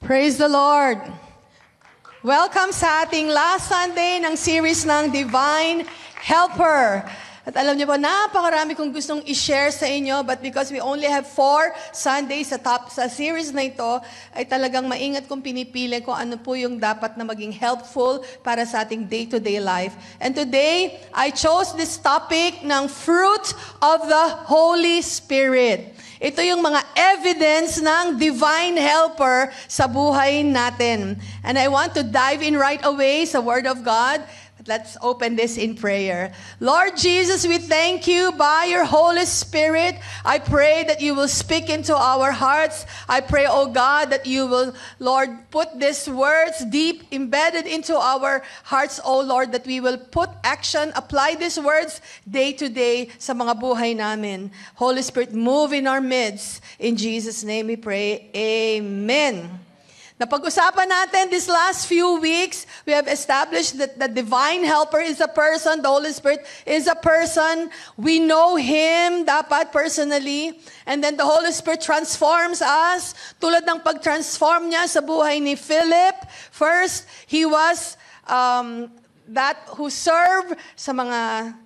Praise the Lord! Welcome sa ating last Sunday ng series ng Divine Helper. At alam niyo po, napakarami kong gustong i-share sa inyo, but because we only have 4 Sundays sa series na ito, ay talagang maingat kong pinipili kung ano po yung dapat na maging helpful para sa ating day-to-day life. And today, I chose this topic ng fruit of the Holy Spirit. Ito yung mga evidence ng divine helper sa buhay natin. And I want to dive in right away sa Word of God. Let's open this in prayer. Lord Jesus, we thank you by your Holy Spirit. I pray that you will speak into our hearts. I pray, oh God, that you will, Lord, put these words deep embedded into our hearts, oh Lord, that we will put action, apply these words day to day sa mga buhay namin. Holy Spirit, move in our midst. In Jesus' name we pray. Amen. Napag-usapan natin these last few weeks, we have established that the divine helper is a person, the Holy Spirit is a person. We know Him dapat personally. And then the Holy Spirit transforms us. Tulad ng pag-transform niya sa buhay ni Philip. First, he was that who served sa mga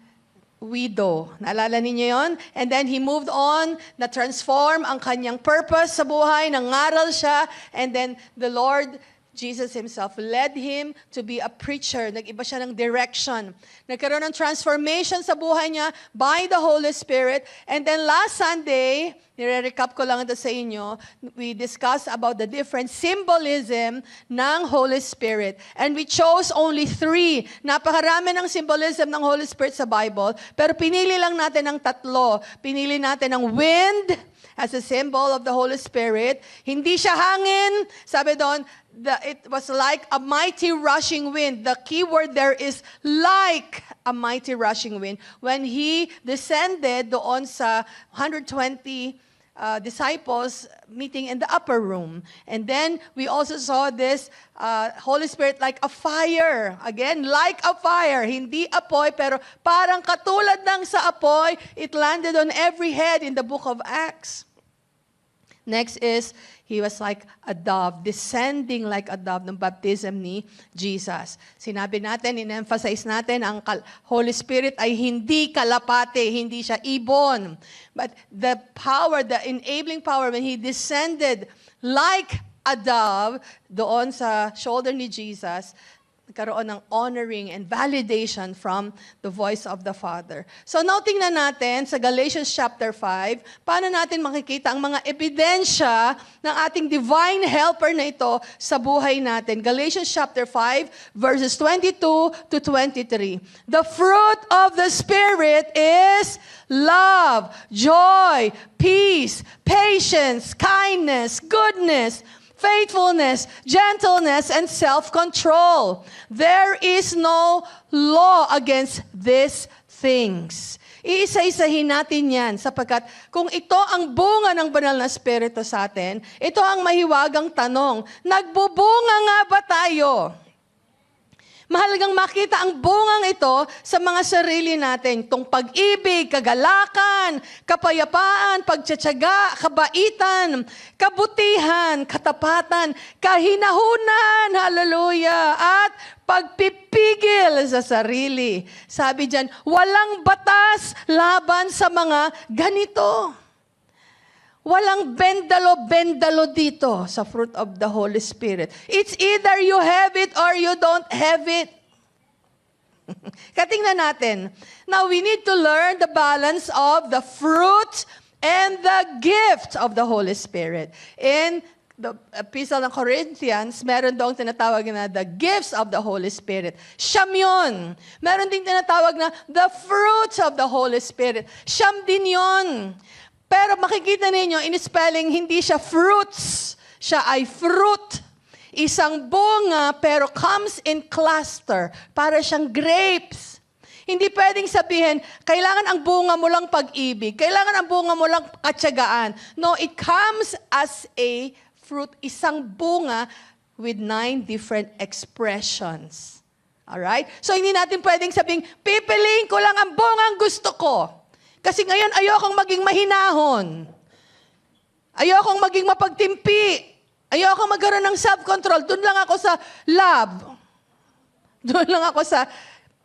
widow. Naalala ninyo yon? And then he moved on, na-transform ang kanyang purpose sa buhay, nangaral siya, and then the Lord Jesus Himself led him to be a preacher. Nag-iba siya ng direction. Nagkaroon ng transformation sa buhay niya by the Holy Spirit. And then last Sunday, nire-recap ko lang ito sa inyo, we discussed about the different symbolism ng Holy Spirit. And we chose only 3. Napakarami ng symbolism ng Holy Spirit sa Bible, pero pinili lang natin ng 3. Pinili natin ng wind as a symbol of the Holy Spirit. Hindi siya hangin. Sabi doon, it was like a mighty rushing wind. The key word there is like a mighty rushing wind. When He descended doon sa 120 disciples meeting in the upper room. And then we also saw this Holy Spirit like a fire. Again, like a fire. Hindi apoy, pero parang katulad ng sa apoy, it landed on every head in the book of Acts. Next is, He was like a dove, descending like a dove ng baptism ni Jesus. Sinabi natin, in-emphasize natin, ang Holy Spirit ay hindi kalapate, hindi siya ibon. But the power, the enabling power, when He descended like a dove doon sa shoulder ni Jesus, nagkaroon ng honoring and validation from the voice of the Father. So now tingnan natin sa Galatians chapter 5, paano natin makikita ang mga ebidensya ng ating divine helper na ito sa buhay natin. Galatians chapter 5, verses 22 to 23. The fruit of the Spirit is love, joy, peace, patience, kindness, goodness, faithfulness, gentleness, and self-control. There is no law against these things. Iisa-isahin natin yan sapagkat kung ito ang bunga ng banal na Espiritu sa atin, ito ang mahiwagang tanong, nagbubunga nga ba tayo? Mahalagang makita ang bungang ito sa mga sarili natin. Itong pag-ibig, kagalakan, kapayapaan, pagtsatsaga, kabaitan, kabutihan, katapatan, kahinahunan, hallelujah, at pagpipigil sa sarili. Sabi diyan, walang batas laban sa mga ganito. Walang bendalo-bendalo dito sa fruit of the Holy Spirit. It's either you have it or you don't have it. Katingnan natin. Now, we need to learn the balance of the fruit and the gift of the Holy Spirit. In the Epistle ng Corinthians, meron doong tinatawag na the gifts of the Holy Spirit. Siyam yun. Meron ding tinatawag na the fruits of the Holy Spirit. Siyam din yun. Pero makikita ninyo, in spelling, hindi siya fruits. Siya ay fruit. Isang bunga, pero comes in cluster. Para siyang grapes. Hindi pwedeng sabihin, kailangan ang bunga mo lang pag-ibig. Kailangan ang bunga mo lang katsagaan. No, it comes as a fruit. Isang bunga with 9 different expressions. Alright? So, hindi natin pwedeng sabihin, pipiliin ko lang ang bungang gusto ko. Kasi ngayon, ayokong maging mahinahon. Ayokong maging mapagtimpi. Ayoko magkaroon ng self-control. Doon lang ako sa love. Doon lang ako sa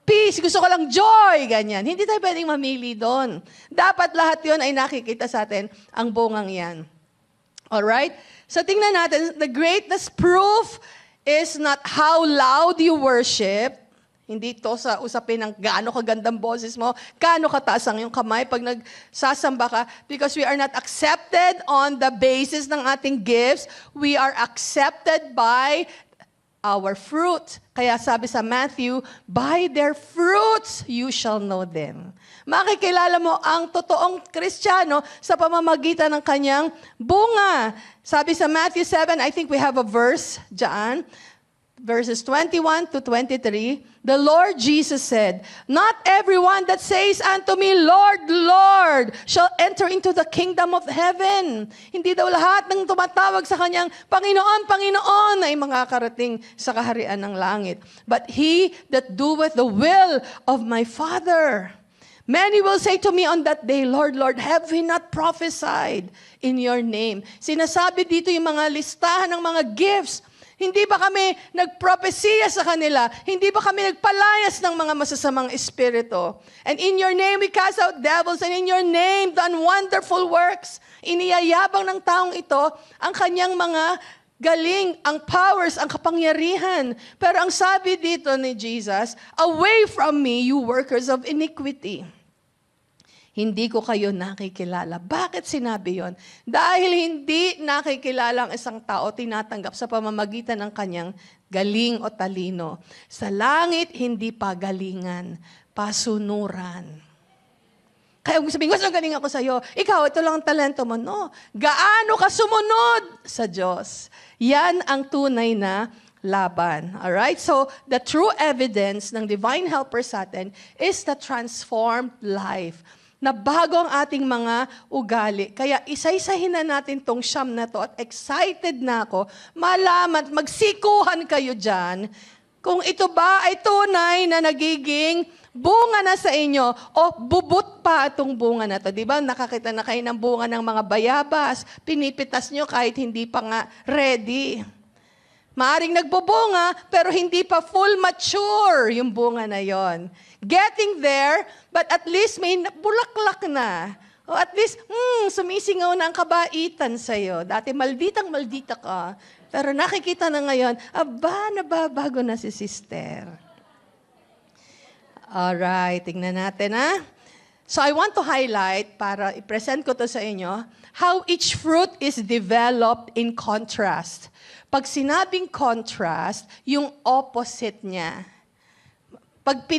peace. Gusto ko lang joy. Ganyan. Hindi tayo pwedeng mamili doon. Dapat lahat yon ay nakikita sa atin ang bungang yan. Alright? So tingnan natin, the greatest proof is not how loud you worship. Hindi to sa usapin ng gaano kagandang boses mo, gaano kataas ang iyong kamay pag nagsasamba ka. Because we are not accepted on the basis ng ating gifts. We are accepted by our fruit. Kaya sabi sa Matthew, by their fruits you shall know them. Makikilala mo ang totoong Kristiyano sa pamamagitan ng kanyang bunga. Sabi sa Matthew 7, I think we have a verse dyan, verses 21 to 23, the Lord Jesus said, not everyone that says unto me, Lord, Lord, shall enter into the kingdom of heaven. Hindi daw lahat ng tumatawag sa kanyang Panginoon, Panginoon ay makakarating sa kaharian ng langit. But he that doeth the will of my Father. Many will say to me on that day, Lord, Lord, have we not prophesied in your name? Sinasabi dito yung mga listahan ng mga gifts. Hindi ba kami nagpropesiya sa kanila? Hindi ba kami nagpalayas ng mga masasamang espiritu? And in your name we cast out devils, and in your name done wonderful works. Iniyayabang ng taong ito ang kanyang mga galing, ang powers, ang kapangyarihan. Pero ang sabi dito ni Jesus, away from me, you workers of iniquity. Hindi ko kayo nakikilala. Bakit sinabi yon? Dahil hindi nakikilala ang isang tao, tinatanggap sa pamamagitan ng kanyang galing o talino. Sa langit, hindi pagalingan, pasunuran. Kaya kung sabihin, mas magaling ako sa'yo, ikaw, ito lang ang talento mo. No, gaano ka sumunod sa Diyos? Yan ang tunay na laban. Alright? So, the true evidence ng divine helper sa atin is the transformed life. Na bago ang ating mga ugali. Kaya isa-isahin na natin tong siyam na to at excited na ako malaman, magsikuhan kayo dyan kung ito ba ay tunay na nagiging bunga na sa inyo o bubut pa itong bunga na to. Di ba? Nakakita na kayo ng bunga ng mga bayabas. Pinipitas nyo kahit hindi pa nga ready. Maaring nagbubunga, pero hindi pa full mature yung bunga na yon. Getting there, but at least may bulaklak na. O at least, sumisingaw na ang kabaitan sa'yo. Dati malditang-maldita ka. Pero nakikita na ngayon, aba, nababago na si sister. Alright, tingnan natin ha. So I want to highlight, para i-present ko to sa inyo, how each fruit is developed in contrast. Pag sinabing contrast, yung opposite niya. Pag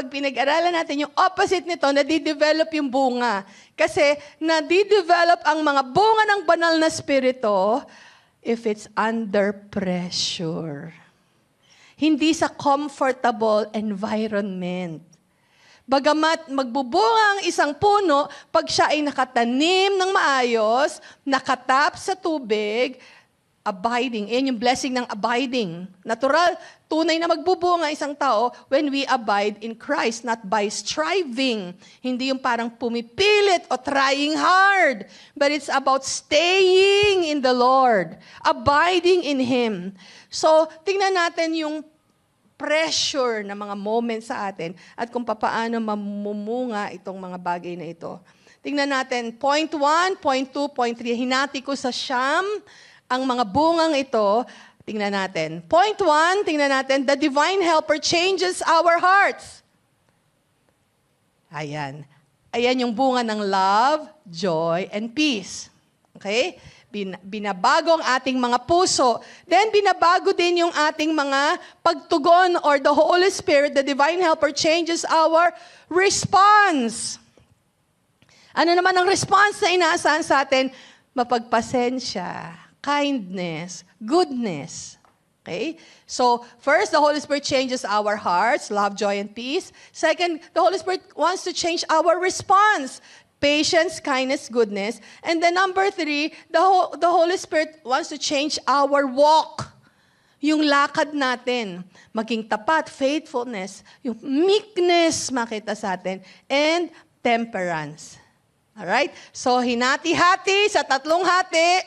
pinag-aralan natin yung opposite nito, nadidevelop yung bunga. Kasi nadidevelop ang mga bunga ng banal na spirito if it's under pressure. Hindi sa comfortable environment. Bagamat magbubunga ang isang puno, pag siya ay nakatanim ng maayos, nakatap sa tubig, abiding. Yan yung blessing ng abiding. Natural, tunay na magbubunga isang tao when we abide in Christ, not by striving. Hindi yung parang pumipilit o trying hard. But it's about staying in the Lord. Abiding in Him. So, tingnan natin yung pressure na mga moments sa atin at kung paano mamumunga itong mga bagay na ito. Tingnan natin, point 1, point 2, point 3. Hinati ko sa siyam ang mga bungang ito. Tingnan natin. Point 1, tingnan natin, the divine helper changes our hearts. Ayan. Ayan yung bunga ng love, joy, and peace. Okay? Binabago ang ating mga puso. Then, binabago din yung ating mga pagtugon or the Holy Spirit, the divine helper changes our response. Ano naman ang response na inaasahan sa atin? Mapagpasensya, kindness, goodness. Okay? So, first, the Holy Spirit changes our hearts, love, joy, and peace. Second, the Holy Spirit wants to change our response. Patience, kindness, goodness. And then number 3, the Holy Spirit wants to change our walk. Yung lakad natin. Maging tapat, faithfulness, yung meekness makita sa atin, and temperance. Alright? So, hinati-hati sa tatlong hati.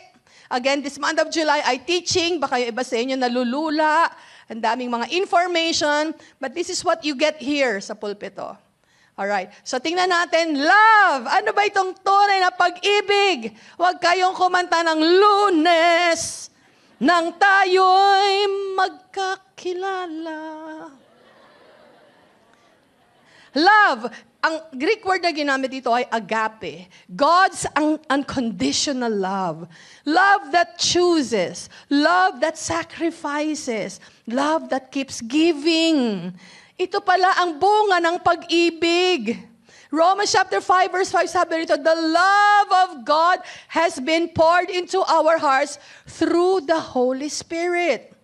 Again, this month of July, ay teaching. Baka yung iba sa inyo nalulula. Ang daming mga information. But this is what you get here sa pulpito. Alright. So tingnan natin, love. Ano ba itong tunay na pag-ibig? Huwag kayong kumanta ng Lunes nang tayo'y magkakilala. Love. Ang Greek word na ginamit dito ay agape. God's unconditional love. Love that chooses. Love that sacrifices. Love that keeps giving. Ito pala ang bunga ng pag-ibig. Romans chapter 5 verse 5 sabi rito, the love of God has been poured into our hearts through the Holy Spirit.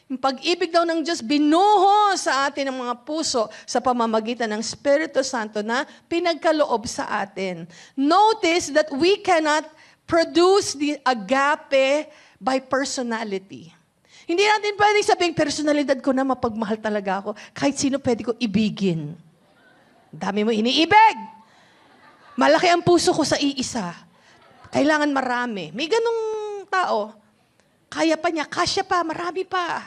Yung pag-ibig daw ng Diyos binuho sa atin ng mga puso sa pamamagitan ng Espiritu Santo na pinagkaloob sa atin. Notice that we cannot produce the agape by personality. Hindi natin pwedeng sabihin, personalidad ko na, mapagmahal talaga ako. Kahit sino pwede ko ibigin. Dami mo iniibig. Malaki ang puso ko sa iisa. Kailangan marami. May ganong tao. Kaya pa niya, kasya pa, marami pa.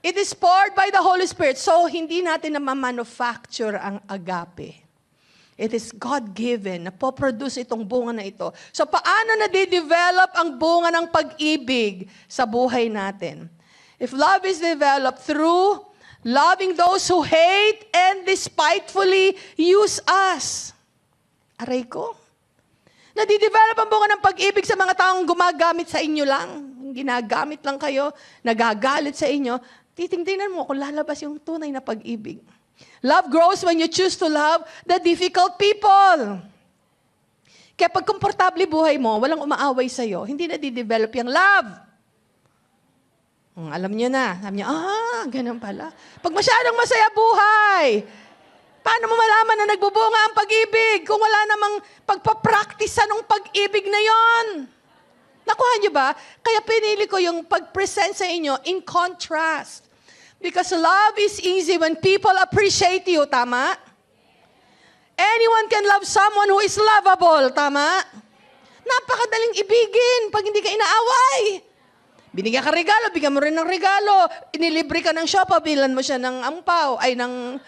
It is poured by the Holy Spirit. So, hindi natin na ma-manufacture ang agape. It is God-given na po-produce itong bunga na ito. So, paano na-develop ang bunga ng pag-ibig sa buhay natin? If love is developed through loving those who hate and despitefully use us. Aray ko. Nadidevelop ang bunga ng pag-ibig sa mga taong gumagamit sa inyo lang. Ginagamit lang kayo, nagagalit sa inyo. Titingnan mo kung lalabas yung tunay na pag-ibig. Love grows when you choose to love the difficult people. Kaya pag komportable buhay mo, walang umaaway sa'yo, hindi nadidevelop yung love. Alam niyo na. Sabi niya, ganun pala. Pag masyadong masaya buhay, paano mo malaman na nagbubunga ang pag-ibig kung wala namang pagpapraktisa ng pag-ibig na yon? Nakuha niyo ba? Kaya pinili ko yung pag-present sa inyo in contrast. Because love is easy when people appreciate you, tama? Anyone can love someone who is lovable, tama? Napakadaling ibigin pag hindi ka inaaway. Binigyan ka regalo, bigyan mo rin ng regalo. Inilibre ka ng shop, bilan mo siya ng ampaw, ay ng...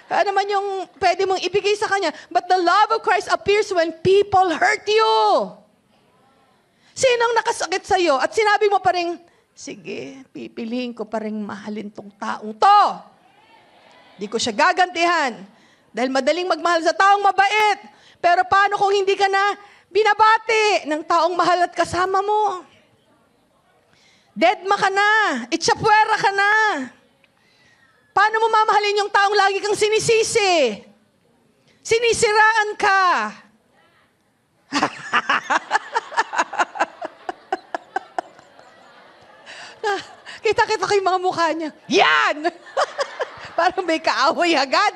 ano man yung pwede mong ibigay sa kanya. But the love of Christ appears when people hurt you. Sinong nakasakit sa'yo at sinabi mo pa rin, sige, pipiliin ko pa rin mahalin tong taong to. Di ko siya gagantihan. Dahil madaling magmahal sa taong mabait. Pero paano kung hindi ka na binabati ng taong mahal at kasama mo? Deadma ka na. Itchapwera ka na. Paano mo mamahalin yung taong lagi kang sinisisi? Sinisiraan ka. Kita-kita ko yung mga mukha niya. Yan! Parang may kaaway agad.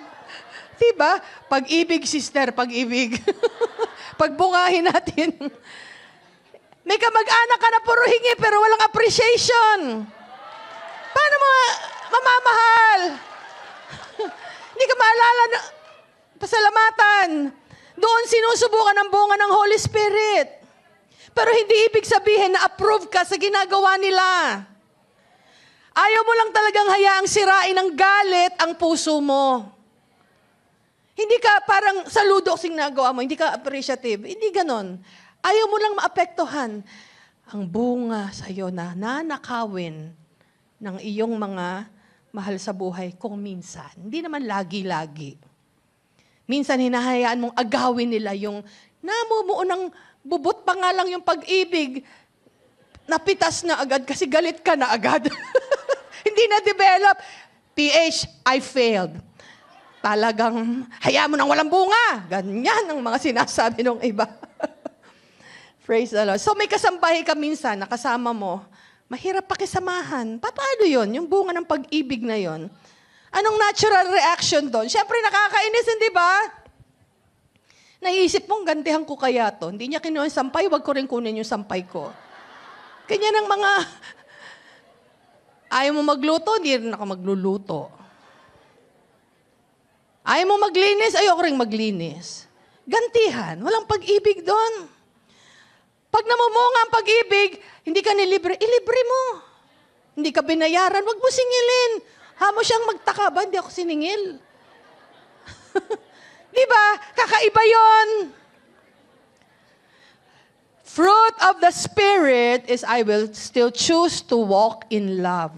Diba? Pag-ibig, sister, pag-ibig. Pagbungahin natin. May kamag-anak ka na puro hingi pero walang appreciation. Paano mo mamamahal? Hindi ka maalala na pasalamatan. Doon sinusubukan ang bunga ng Holy Spirit. Pero hindi ibig sabihin na approve ka sa ginagawa nila. Ayaw mo lang talagang hayaang sirain ng galit ang puso mo. Hindi ka parang saludo sing nagawa mo, hindi ka appreciative. Hindi ganon. Ayaw mo lang maapektuhan ang bunga sa iyo na nanakawin ng iyong mga mahal sa buhay kung minsan. Hindi naman lagi-lagi. Minsan hinahayaan mong agawin nila yung namumuo ng bubot pa nga lang yung pag-ibig. Napitas na agad kasi galit ka na agad. Hindi na-develop. PH, I failed. Talagang, hayaan mo nang walang bunga. Ganyan ang mga sinasabi ng iba. Praise the Lord. So may kasambahay ka minsan, nakasama mo, mahirap pakisamahan. Paano yun? Yung bunga ng pag-ibig na yon. Anong natural reaction doon? Siyempre nakakainis, hindi ba? Naisip mong, gantihan ko kaya to. Hindi niya kinuha yung sampay, wag ko rin kunin yung sampay ko. Ganyan ang mga... Ayaw mo magluto, hindi rin ako magluluto. Ayaw mo maglinis, ayoko rin maglinis. Gantihan, walang pag-ibig doon. Pag namumunga ang pag-ibig, hindi ka nilibre, ilibre mo. Hindi ka binayaran, wag mo singilin. Hamo siyang magtaka ba, hindi ako siningil. Di ba? Kakaiba yon. Fruit of the Spirit is I will still choose to walk in love.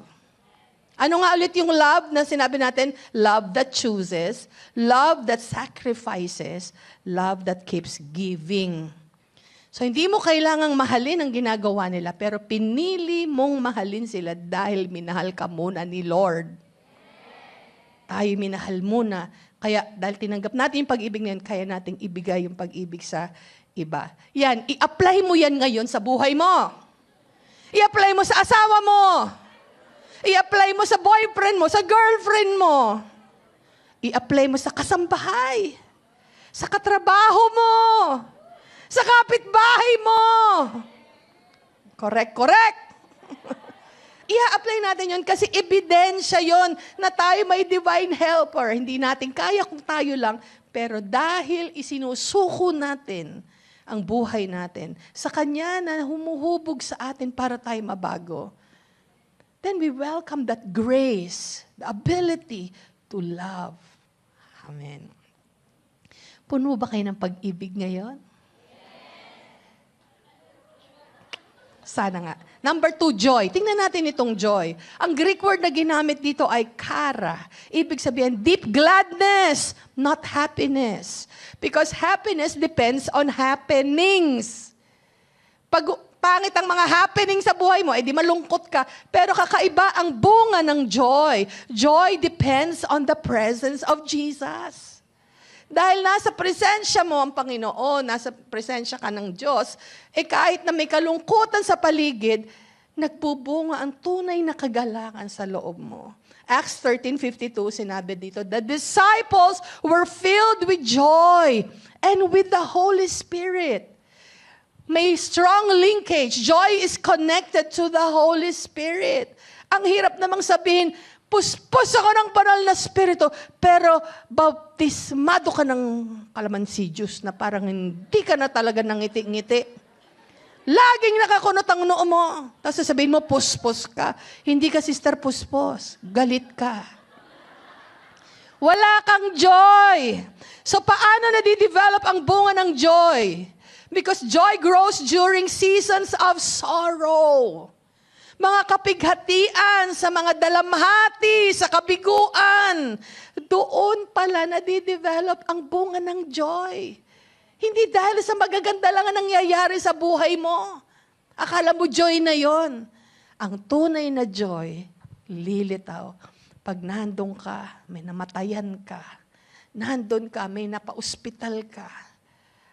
Ano nga ulit yung love na sinabi natin? Love that chooses, love that sacrifices, love that keeps giving. So hindi mo kailangang mahalin ang ginagawa nila, pero pinili mong mahalin sila dahil minahal ka muna ni Lord. Tayo minahal muna. Kaya dahil tinanggap natin yung pag-ibig na yan, kaya nating ibigay yung pag-ibig sa iba. Yan, i-apply mo yan ngayon sa buhay mo. I-apply mo sa asawa mo. I-apply mo sa boyfriend mo, sa girlfriend mo. I-apply mo sa kasambahay. Sa katrabaho mo. Sa kapitbahay mo. Correct. I-apply natin yun kasi ebidensya yun na tayo may divine helper. Hindi natin kaya kung tayo lang, pero dahil isinusuko natin ang buhay natin sa Kanya na humuhubog sa atin para tayo mabago, then we welcome that grace, the ability to love. Amen. Puno ba kayo ng pag-ibig ngayon? Sana nga. Number 2, joy. Tingnan natin itong joy. Ang Greek word na ginamit dito ay kara. Ibig sabihin, deep gladness, not happiness. Because happiness depends on happenings. Pag pangit ang mga happening sa buhay mo, edi malungkot ka. Pero kakaiba ang bunga ng joy. Joy depends on the presence of Jesus. Dahil nasa presensya mo ang Panginoon, nasa presensya ka ng Diyos, kahit na may kalungkutan sa paligid, nagbubunga ang tunay na kagalakan sa loob mo. Acts 13:52, sinabi dito, the disciples were filled with joy and with the Holy Spirit. May strong linkage. Joy is connected to the Holy Spirit. Ang hirap namang sabihin, puspos ako ng banal na spirito, pero bautismado ka ng kalamansi juice na parang hindi ka na talaga nangiti-ngiti. Laging nakakunot ang noo mo. Tapos sasabihin mo, puspos ka. Hindi ka, sister, puspos. Galit ka. Wala kang joy. So paano nadidevelop ang bunga ng joy? Because joy grows during seasons of sorrow. Mga kapighatian, sa mga dalamhati, sa kabiguan. Doon pala nadidevelop ang bunga ng joy. Hindi dahil sa magaganda lang ang nangyayari sa buhay mo. Akala mo joy na yon. Ang tunay na joy, lilitaw. Pag nandun ka, may namatayan ka. Nandun ka, may napa-ospital ka.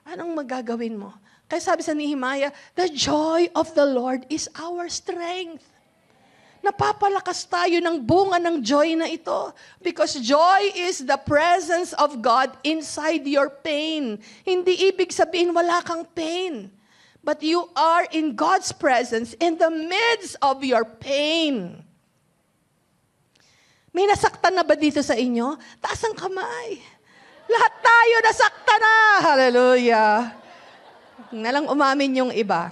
Anong magagawin mo? Kaya sabi sa Nehemiah, the joy of the Lord is our strength. Napapalakas tayo ng bunga ng joy na ito. Because joy is the presence of God inside your pain. Hindi ibig sabihin wala kang pain. But you are in God's presence in the midst of your pain. May nasaktan na ba dito sa inyo? Taas ang kamay. Lahat tayo nasaktan na. Hallelujah. Huwag na lang umamin yung iba.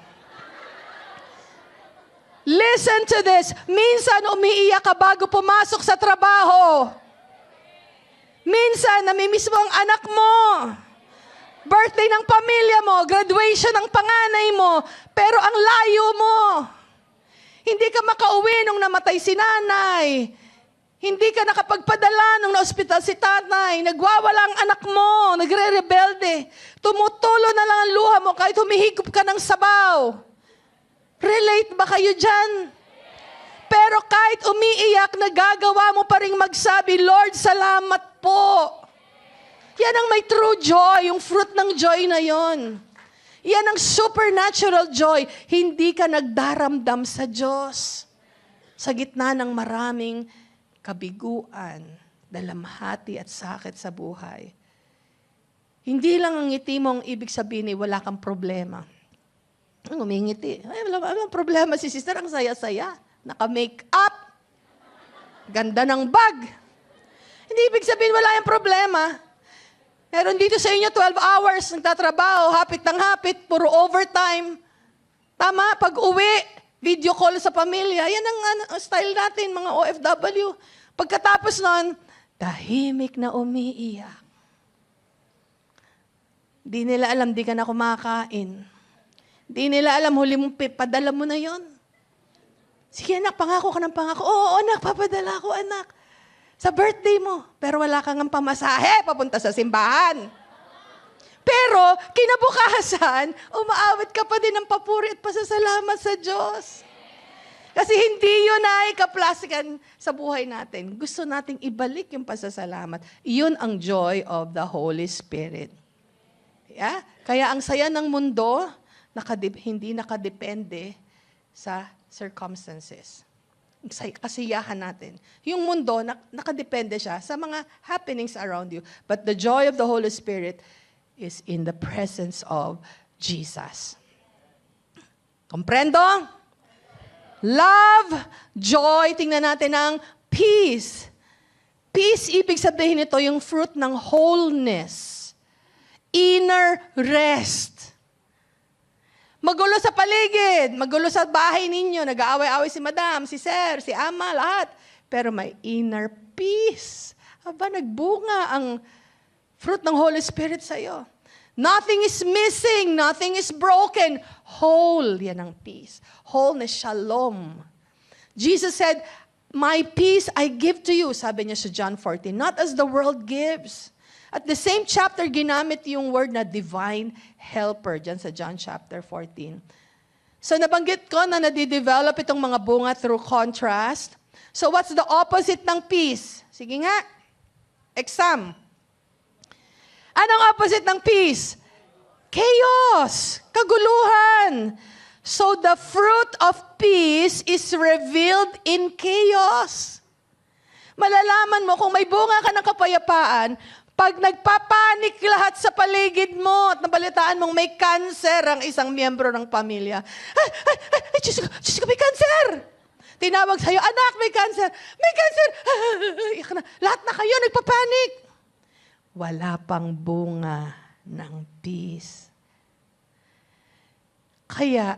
Listen to this. Minsan umiiyak ka bago pumasok sa trabaho. Minsan namimiss mo ang anak mo. Birthday ng pamilya mo, graduation ng panganay mo, pero ang layo mo. Hindi ka makauwi nung namatay si nanay. Hindi ka nakapagpadala nung na-ospital si tatay. Nagwawala ang anak mo, nagre-rebelde. Tumutulo na lang ang luha mo kahit humihigop ka ng sabaw. Relate ba kayo dyan? Pero kahit umiiyak, nagagawa mo pa rin magsabi, Lord, salamat po. Yan ang may true joy, yung fruit ng joy na yon. Yan ang supernatural joy. Hindi ka nagdaramdam sa Diyos. Sa gitna ng maraming kabiguan, dalamhati at sakit sa buhay. Hindi lang ang ngiti mo ang ibig sabihin ay wala kang problema. Ang umingiti. Ay, wala problema si sister, ang saya-saya. Naka-make up. Ganda ng bag. Hindi ibig sabihin wala yung problema. Meron dito sa inyo 12 hours nagtatrabaho, hapit ng hapit, puro overtime. Tama, pag-uwi, video call sa pamilya. Yan ang style natin, mga OFW. Pagkatapos nun, tahimik na umiiyak. Di nila alam, di ka na kumakain. Di nila alam, huli mong padala mo na yon. Sige anak, pangako ka ng pangako. Oo anak, papadala ko anak. Sa birthday mo. Pero wala kang ang pamasahe, papunta sa simbahan. Pero, kinabukasan, umaawit ka pa din ng papuri at pasasalamat sa Diyos. Kasi hindi yun ay kaplastikan sa buhay natin. Gusto nating ibalik yung pasasalamat. Yun ang joy of the Holy Spirit. Yeah? Kaya ang saya ng mundo, hindi nakadepende sa circumstances. Kasiyahan natin. Yung mundo, nakadepende siya sa mga happenings around you. But the joy of the Holy Spirit is in the presence of Jesus. Komprendo? Love, joy, tingnan natin ang peace. Peace, ibig sabihin nito yung fruit ng wholeness. Inner rest. Magulo sa paligid, magulo sa bahay ninyo, nag-aaway-aaway si madam, si sir, si ama, lahat. Pero may inner peace. Aba, nagbunga ang fruit ng Holy Spirit sa'yo. Nothing is missing, nothing is broken. Whole, yan ang peace. Wholeness, shalom. Jesus said, my peace I give to you, sabi niya sa John 14, not as the world gives. At the same chapter, ginamit yung word na divine helper, dyan sa John chapter 14. So nabanggit ko na nadidevelop itong mga bunga through contrast. So what's the opposite ng peace? Sige nga, exam. Anong opposite ng peace? Chaos, kaguluhan. So the fruit of peace is revealed in chaos. Malalaman mo kung may bunga ka ng kapayapaan, pag nagpapanik lahat sa paligid mo at nabalitaan mong may cancer ang isang miyembro ng pamilya. Ay, Diyos ko, may cancer! Tinawag sa'yo, anak, may cancer! May cancer! Lahat na kayo nagpapanik. Wala pang bunga ng peace. Kaya,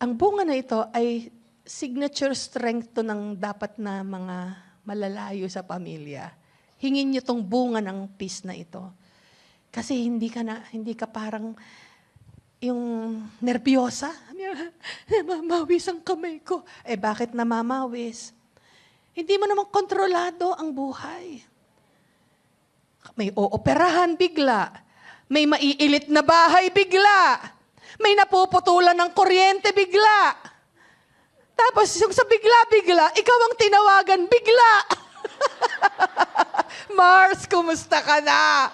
ang bunga na ito ay signature strength to ng dapat na mga malalayo sa pamilya. Hingin niyo tong bunga ng peace na ito. Kasi hindi ka parang yung nervyosa. Namamawis ang kamay ko. Eh bakit namamawis? Hindi mo naman kontrolado ang buhay. May ooperahan bigla. May maiilit na bahay bigla. May napuputulan ng kuryente bigla. Tapos yung sa bigla-bigla, ikaw ang tinawagan bigla. Mars, kumusta ka na?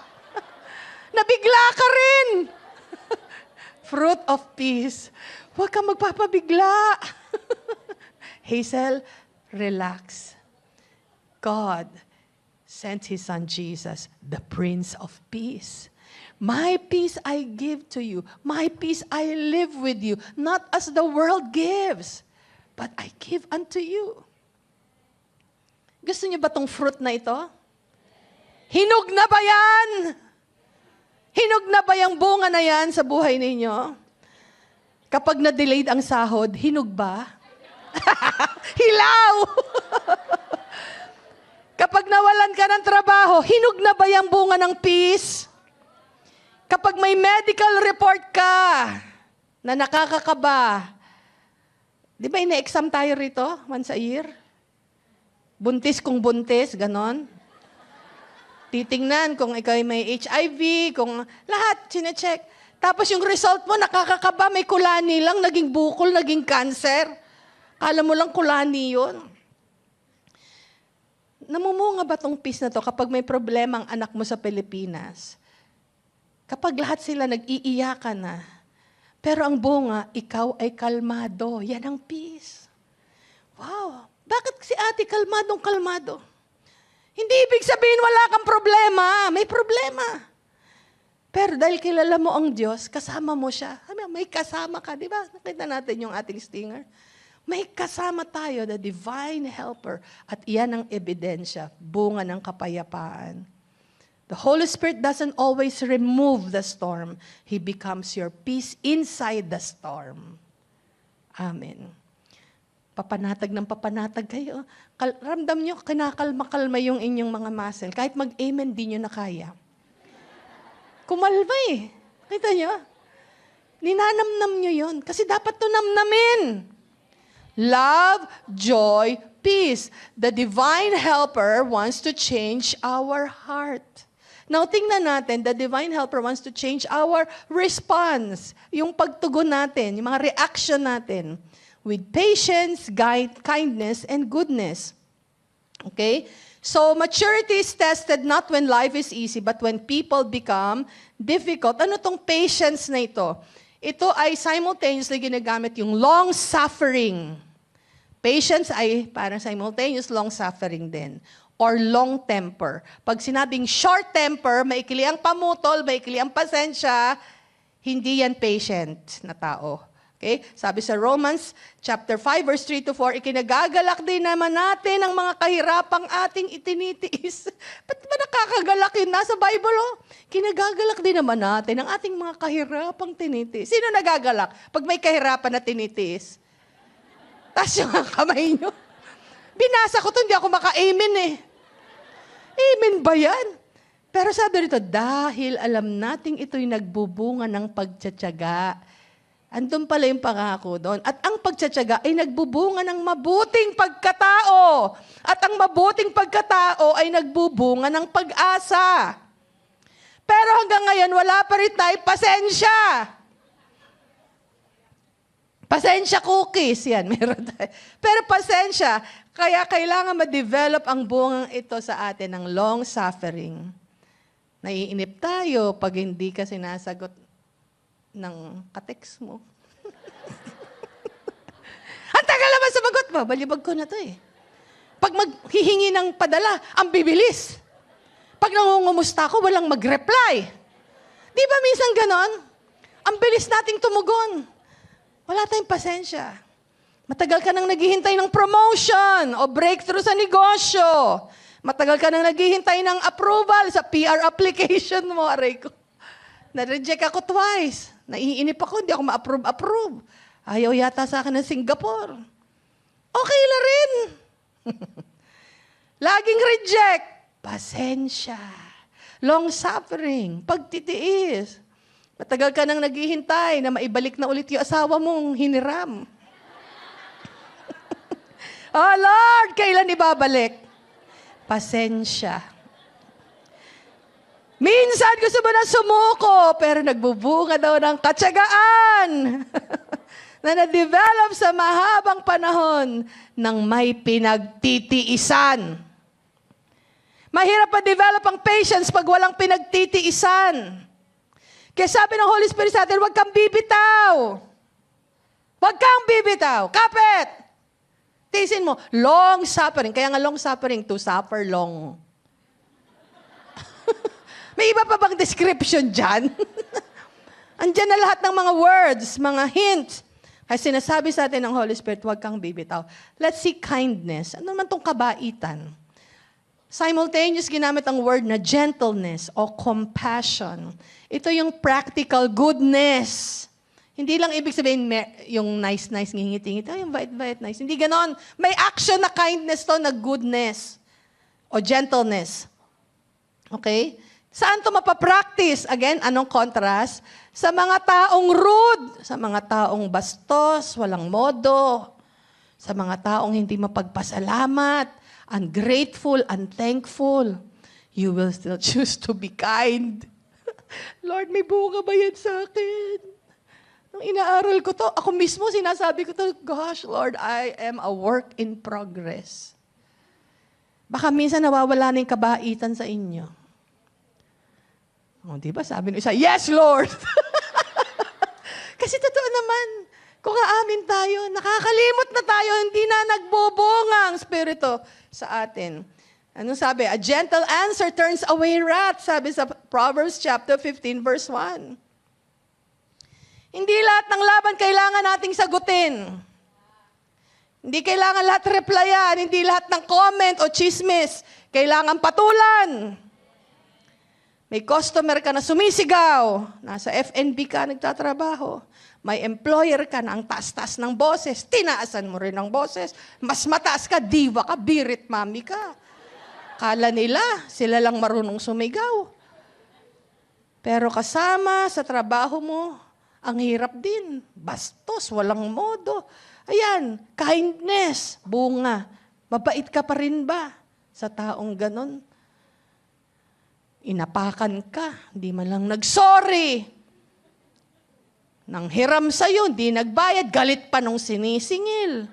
Nabigla ka rin. Fruit of peace. Huwag kang magpapabigla. Hazel, relax. God sent His Son Jesus, the Prince of Peace. My peace I give to you. My peace I live with you. Not as the world gives, but I give unto you. Gusto niyo ba tong fruit na ito? Hinog na ba yan? Hinog na ba yung bunga na yan sa buhay ninyo? Kapag na-delayed ang sahod, hinog ba? Hilaw! Kapag nawalan ka ng trabaho, hinog na ba yung bunga ng peace? Kapag may medical report ka na nakakakaba, di ba ina-exam tayo rito once a year? Buntis kung buntis, ganon. Titingnan kung ikaw may HIV, kung lahat, chinecheck. Tapos yung result mo, nakakakaba, may kulani lang, naging bukol, naging cancer. Kala mo lang kulani yun. Namumunga ba tong peace na to kapag may problema ang anak mo sa Pilipinas? Kapag lahat sila nag-iiyakan na, pero ang bunga, ikaw ay kalmado. Yan ang peace. Wow! Bakit si ate kalmadong-kalmado? Hindi ibig sabihin wala kang problema. May problema. Pero dahil kilala mo ang Diyos, kasama mo siya. May kasama ka, di ba? Nakita natin yung ating stinger. May kasama tayo, the divine helper. At iyan ang ebidensya, bunga ng kapayapaan. The Holy Spirit doesn't always remove the storm. He becomes your peace inside the storm. Amen. Papanatag ng papanatag kayo. Ramdam nyo, kinakalma-kalma yung inyong mga muscle. Kahit mag-amen, di nyo na kaya. Kumalma eh. Kita nyo? Ninanamnam nyo yun. Kasi dapat to namnamin. Love, joy, peace. The divine helper wants to change our heart. Now, tingnan natin, the divine helper wants to change our response. Yung pagtugon natin, yung mga reaction natin. With patience, kindness, and goodness. Okay? So, maturity is tested not when life is easy, but when people become difficult. Ano tong patience na ito? Ito ay simultaneously ginagamit yung long-suffering. Patience ay parang simultaneous long-suffering din. Or long temper. Pag sinabing short temper, maikli ang pamutol, maikli ang pasensya, hindi yan patient na tao. Okay? Sabi sa Romans chapter 5 verse 3 to 4, ikinagagalak din naman natin ang mga kahirapang ating itinitiis. Ba't ba nakakagalak yun? Nasa Bible, oh. Kinagagalak din naman natin ang ating mga kahirapang tinitiis. Sino nagagalak pag may kahirapan na tinitiis? Taas yung kamay nyo. Binasa ko to, hindi ako maka-amen eh. Amen ba yan? Pero sabi rito, dahil alam nating ito'y nagbubunga ng pagtsatsaga. Andun pala yung pangako doon. At ang pagtsatsaga ay nagbubunga ng mabuting pagkatao. At ang mabuting pagkatao ay nagbubunga ng pag-asa. Pero hanggang ngayon, wala pa rin tayo pasensya. Pasensya cookies, yan, meron tayo. Pero pasensya, kaya kailangan ma-develop ang bungang ito sa atin ng long suffering. Naiinip tayo pag hindi ka sinasagot ng kateks mo. Ang tagal naman sumagot mo. Balibag ko na to eh. Pag maghihingi ng padala, ang bibilis. Pag nangungumusta ako, walang mag-reply. Di ba minsan ganon? Ang bilis nating tumugon. Wala tayong pasensya. Matagal ka nang naghihintay ng promotion o breakthrough sa negosyo. Matagal ka nang naghihintay ng approval sa PR application mo. Aray ko. Na-reject ako twice. Naiinip ako, hindi ako ma-approve. Ayaw yata sa akin ng Singapore. Okay na rin. Laging reject. Pasensya. Long suffering. Pagtitiis. Matagal ka nang naghihintay na maibalik na ulit yung asawa mong hiniram. Oh Lord, kailan ibabalik? Pasensya. Minsan gusto mo na sumuko, pero nagbubunga daw ng katsagaan na na-develop sa mahabang panahon ng may pinagtitiisan. Mahirap pa-develop ang patience pag walang pinagtitiisan. Kaya sabi ng Holy Spirit sa atin, huwag kang bibitaw. Huwag kang bibitaw. Kapit! Tiisin mo, long suffering. Kaya nga long suffering, to suffer long. May iba pa bang description dyan? Andiyan na lahat ng mga words, mga hints. Kaya sinasabi sa atin ng Holy Spirit, huwag kang bibitaw. Let's see kindness. Ano naman tong kabaitan? Simultaneous ginamit ang word na gentleness o compassion. Ito yung practical goodness. Hindi lang ibig sabihin yung nice, ngingiti-ngiti. Oh, yung bait, nice. Hindi ganon. May action na kindness to, na goodness o gentleness. Okay? Saan to mapapractice? Again, anong contrast? Sa mga taong rude, sa mga taong bastos, walang modo, sa mga taong hindi mapagpasalamat, ungrateful, unthankful, you will still choose to be kind. Lord, may bunga ba yan sa akin? Nung inaaral ko to, ako mismo sinasabi ko to, gosh, Lord, I am a work in progress. Baka minsan nawawala na yung kabaitan sa inyo. O, di ba? Sabi ng isa, yes, Lord! Kasi totoo naman, kung aamin tayo, nakakalimot na tayo, hindi na nagbubunga ang Espiritu sa atin. Anong sabi? A gentle answer turns away wrath, sabi sa Proverbs chapter 15, verse 1. Hindi lahat ng laban kailangan nating sagutin. Hindi kailangan lahat replyan, hindi lahat ng comment o chismis kailangan patulan. May customer ka na sumisigaw, nasa FNB ka nagtatrabaho. May employer ka na ang taas-taas ng boses, tinaasan mo rin ang boses. Mas mataas ka, diva ka, birit mami ka. Kala nila, sila lang marunong sumigaw. Pero kasama sa trabaho mo, ang hirap din. Bastos, walang modo. Ayan, kindness, bunga. Mabait ka pa rin ba sa taong ganon? Inapakan ka, hindi man lang nag-sorry. Nang hiram sa'yo, hindi nagbayad, galit pa nung sinisingil.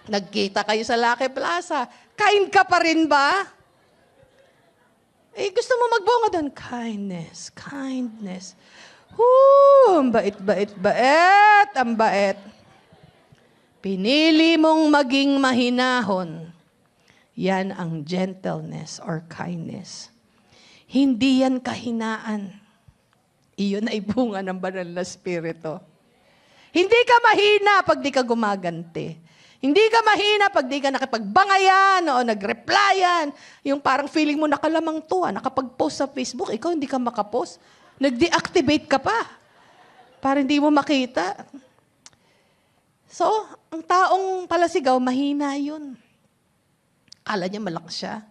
Nagkita kayo sa Lucky Plaza, kind ka pa rin ba? Eh, gusto mo magbunga doon? Kindness, kindness. Ang bait, bait, bait, ang bait. Pinili mong maging mahinahon. Yan ang gentleness or kindness. Hindi yan kahinaan. Iyon ay bunga ng banal na spirito. Hindi ka mahina pag di ka gumaganti. Hindi ka mahina pag di ka nakipagbangayan o nagreplyan. Yung parang feeling mo nakalamang to, nakapag-post sa Facebook, ikaw hindi ka makapost. Nag-deactivate ka pa para hindi mo makita. So, ang taong palasigaw, mahina yun. Kala niya malakas siya.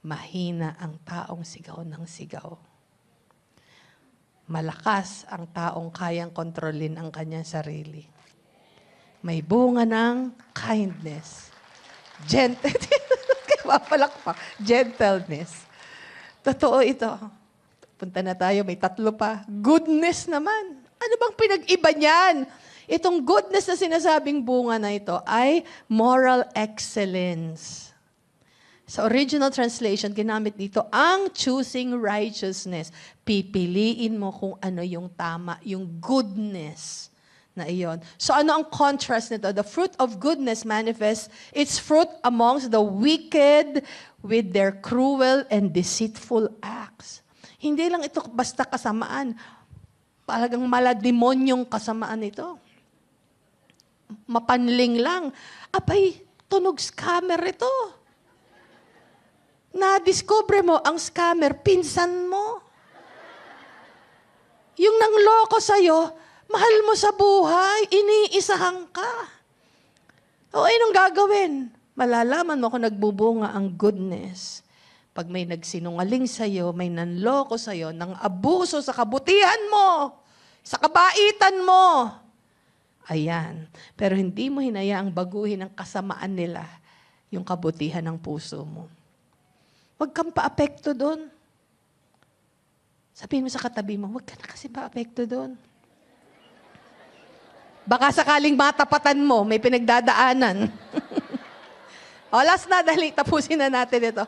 Mahina ang taong sigaw ng sigaw. Malakas ang taong kayang kontrolin ang kanyang sarili. May bunga ng kindness. Gentleness. Totoo ito. Punta na tayo, may 3 pa. Goodness naman. Ano bang pinag-iba niyan? Itong goodness na sinasabing bunga na ito ay moral excellence. Sa original translation, ginamit dito ang choosing righteousness. Pipiliin mo kung ano yung tama, yung goodness na iyon. So ano ang contrast nito? The fruit of goodness manifests its fruit amongst the wicked with their cruel and deceitful acts. Hindi lang ito basta kasamaan. Talagang malademonyong kasamaan ito. Mapanling lang. Abay, tunog scammer ito. Na-discover mo, ang scammer, pinsan mo. Yung nangloko sa'yo, mahal mo sa buhay, iniisahan ka. O anong gagawin? Malalaman mo kung nagbubunga ang goodness. Pag may nagsinungaling sa'yo, may nanloko sa'yo, nang abuso sa kabutihan mo, sa kabaitan mo. Ayan. Pero hindi mo hinayaang baguhin ang kasamaan nila, yung kabutihan ng puso mo. Huwag kang pa-apekto doon. Sabihin mo sa katabi mo, huwag ka na kasi pa-apekto doon. Baka sakaling matapatan mo, may pinagdadaanan. Last na, dali, tapusin na natin ito.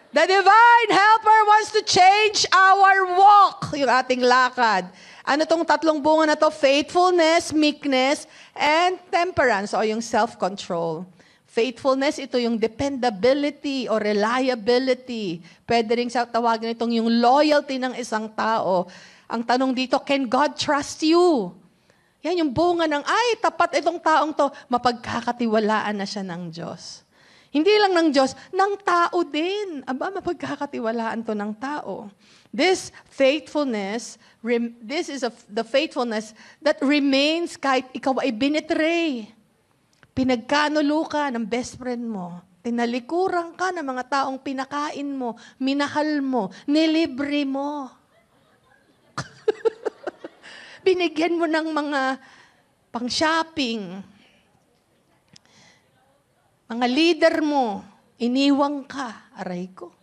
The Divine Helper wants to change our walk, yung ating lakad. Ano tong 3 bunga na to? Faithfulness, meekness, and temperance, o yung self-control. Faithfulness, ito yung dependability or reliability. Pwede rin tawagin itong yung loyalty ng isang tao. Ang tanong dito, can God trust you? Yan yung bunga ng, ay, tapat itong taong to. Mapagkakatiwalaan na siya ng Diyos. Hindi lang ng Diyos, ng tao din. Aba, mapagkakatiwalaan to ng tao. This faithfulness, the faithfulness that remains kahit ikaw ay binitray. Pinagkanulo ka ng best friend mo. Tinalikuran ka ng mga taong pinakain mo, minahal mo, nilibre mo. Binigyan mo ng mga pang-shopping. Mga leader mo, iniwang ka. Aray ko.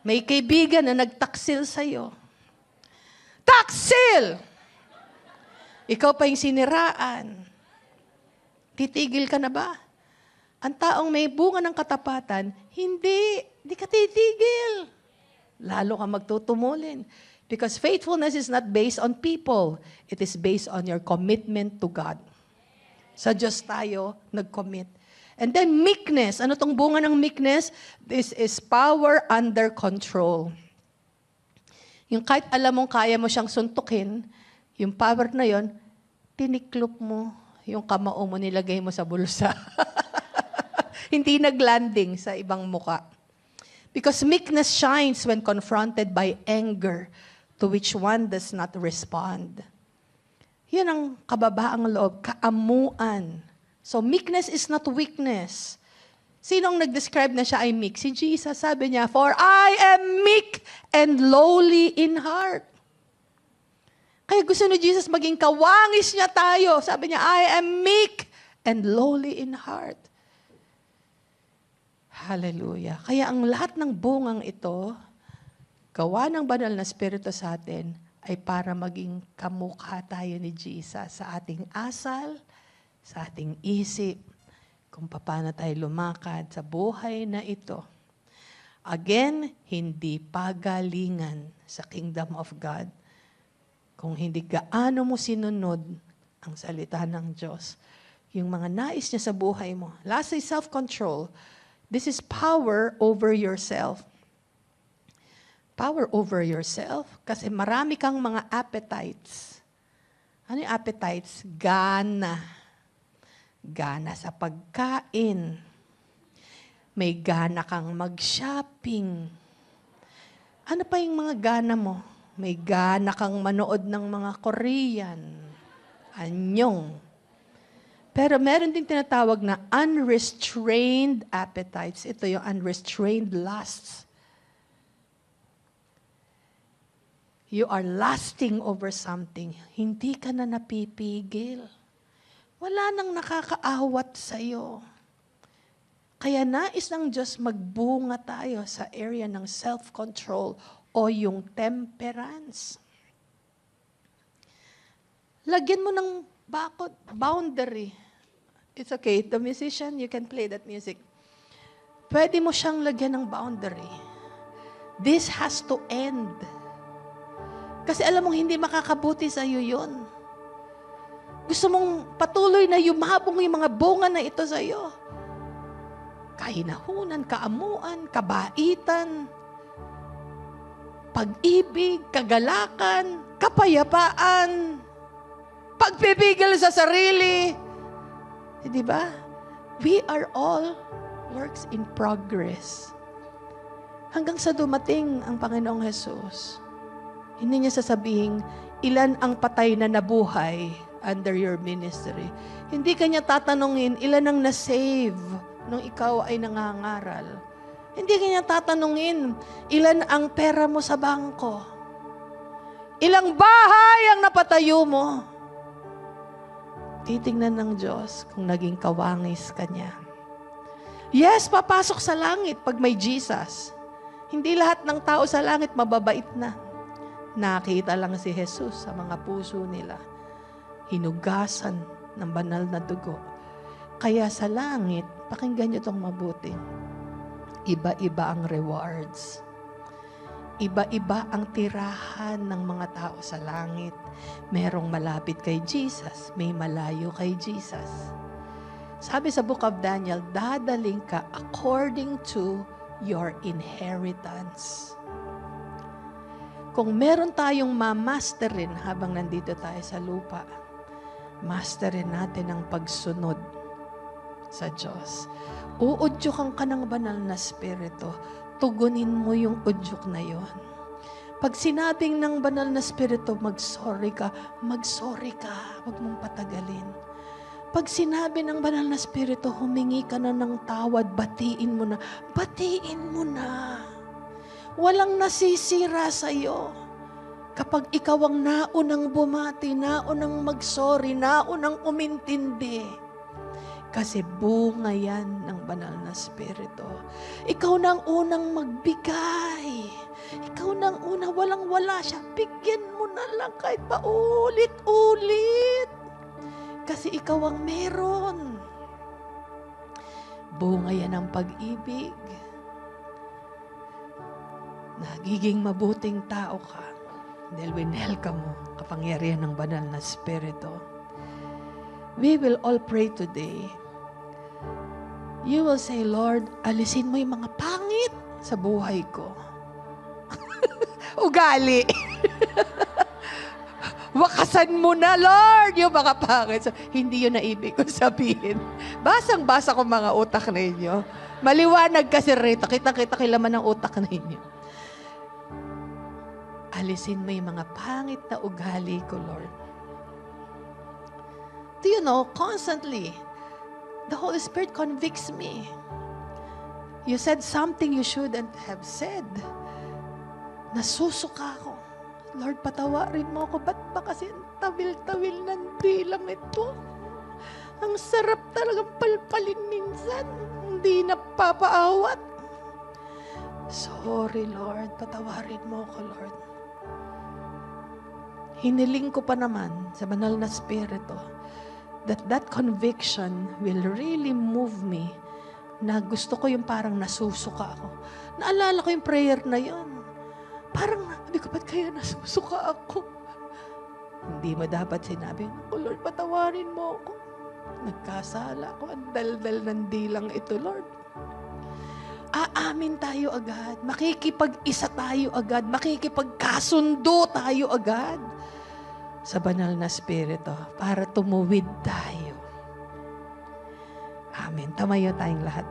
May kaibigan na nagtaksil sa'yo. Taksil! Ikaw pa yung siniraan. Titigil ka na ba? Ang taong may bunga ng katapatan, hindi ka titigil. Lalo ka magtutumulin. Because faithfulness is not based on people. It is based on your commitment to God. Sa Diyos tayo nag-commit. And then meekness. Ano tong bunga ng meekness? This is power under control. Yung kahit alam mong kaya mo siyang suntukin, yung power na yon, tiniklop mo. Yung kamao mo, nilagay mo sa bulsa. Hindi naglanding sa ibang muka. Because meekness shines when confronted by anger to which one does not respond. Yan ang kababaang loob, kaamuan. So meekness is not weakness. Sinong nag-describe na siya ay meek? Si Jesus, sabi niya, "For I am meek and lowly in heart." Kaya gusto ni Jesus maging kawangis niya tayo. Sabi niya, "I am meek and lowly in heart." Hallelujah. Kaya ang lahat ng bungang ito, gawa ng banal na Espiritu sa atin, ay para maging kamukha tayo ni Jesus sa ating asal, sa ating isip, kung paano tayo lumakad sa buhay na ito. Again, hindi pagalingan sa kingdom of God. Kung hindi gaano mo sinunod ang salita ng Diyos, yung mga nais niya sa buhay mo. Last is self-control. This is power over yourself. Power over yourself kasi marami kang mga appetites. Ano yung appetites? Gana. Gana sa pagkain. May gana kang mag-shopping. Ano pa yung mga gana mo? May gana kang manood ng mga Korean. Anyong. Pero meron din tinatawag na unrestrained appetites. Ito yung unrestrained lusts. You are lusting over something. Hindi ka na napipigil. Wala nang nakakaawat sa'yo. Kaya nais ng Diyos magbunga tayo sa area ng self-control o yung temperance. Lagyan mo ng boundary. It's okay. The musician, you can play that music. Pwede mo siyang lagyan ng boundary. This has to end. Kasi alam mong hindi makakabuti sa'yo yun. Gusto mong patuloy na yumabong yung mga bunga na ito sa iyo. Kahinahunan, kaamuan, kabaitan, pag-ibig, kagalakan, kapayapaan, pagpipigil sa sarili. Di ba? We are all works in progress. Hanggang sa dumating ang Panginoong Jesus, hindi niya sasabihin, ilan ang patay na nabuhay under your ministry. Hindi kanya tatanungin, ilan ang na-save nung ikaw ay nangangaral. Hindi kanya tatanungin, ilan ang pera mo sa bangko. Ilang bahay ang napatayo mo. Titingnan ng Diyos kung naging kawangis ka niya. Yes, papasok sa langit pag may Jesus. Hindi lahat ng tao sa langit mababait na. Nakita lang si Jesus sa mga puso nila. Hinugasan ng banal na dugo. Kaya sa langit, pakinggan niyo itong mabuti. Iba-iba ang rewards. Iba-iba ang tirahan ng mga tao sa langit. Merong malapit kay Jesus, may malayo kay Jesus. Sabi sa Book of Daniel, dadaling ka according to your inheritance. Kung meron tayong mamasterin habang nandito tayo sa lupa, masterin natin ang pagsunod sa Diyos. Uudyukan ka ng banal na spirito. Tugunin mo yung udyok na yon. Pag sinabing ng banal na spirito, mag-sorry ka, mag-sorry ka. Huwag mong patagalin. Pag sinabi ng banal na spirito, humingi ka na ng tawad, batiin mo na. Batiin mo na. Walang nasisira sa iyo. Kapag ikaw ang naunang bumati, naunang mag-sorry, naunang umintindi. Kasi bunga yan ng banal na spirito. Ikaw na ang unang magbigay. Ikaw na ang una, walang-wala siya. Bigyan mo na lang kahit paulit-ulit. Kasi ikaw ang meron. Bunga yan ng pag-ibig. Nagiging mabuting tao ka dahil winelcome mo kapangyarihan ng banal na spirito. We will all pray today. You will say, Lord, alisin mo yung mga pangit sa buhay ko. Ugali. Wakasan mo na, Lord, yung mga pangit. So, hindi yun na ibig ko sabihin. Basang-basa ko mga utak ninyo. Maliwanag kasi rito. Kita-kita kilaman ng utak ninyo. Alisin mo yung mga pangit na ugali ko, Lord. do you know, constantly, the Holy Spirit convicts me. You said something you shouldn't have said. Nasusuka ako. Lord, patawarin mo ako. Ba't ba kasi ang tawil-tawil ng dilang ito? Ang sarap talagang palpalin minsan. Hindi napapaawat. Sorry, Lord. Patawarin mo ako, Lord. Hiniling ko pa naman sa banal na spirito that conviction will really move me na gusto ko yung parang nasusuka ako. Naalala ko yung prayer na yun. Parang, sabi ko, ba't kaya nasusuka ako? Hindi mo dapat sinabi, oh Lord, patawarin mo ako. Nagkasala ako. Ang daldal ng dilang ito, Lord. Aamin tayo agad. Makikipag-isa tayo agad. Makikipagkasundo tayo agad sa banal na spirito para tumuwid tayo. Amen. Tamayo tayong lahat.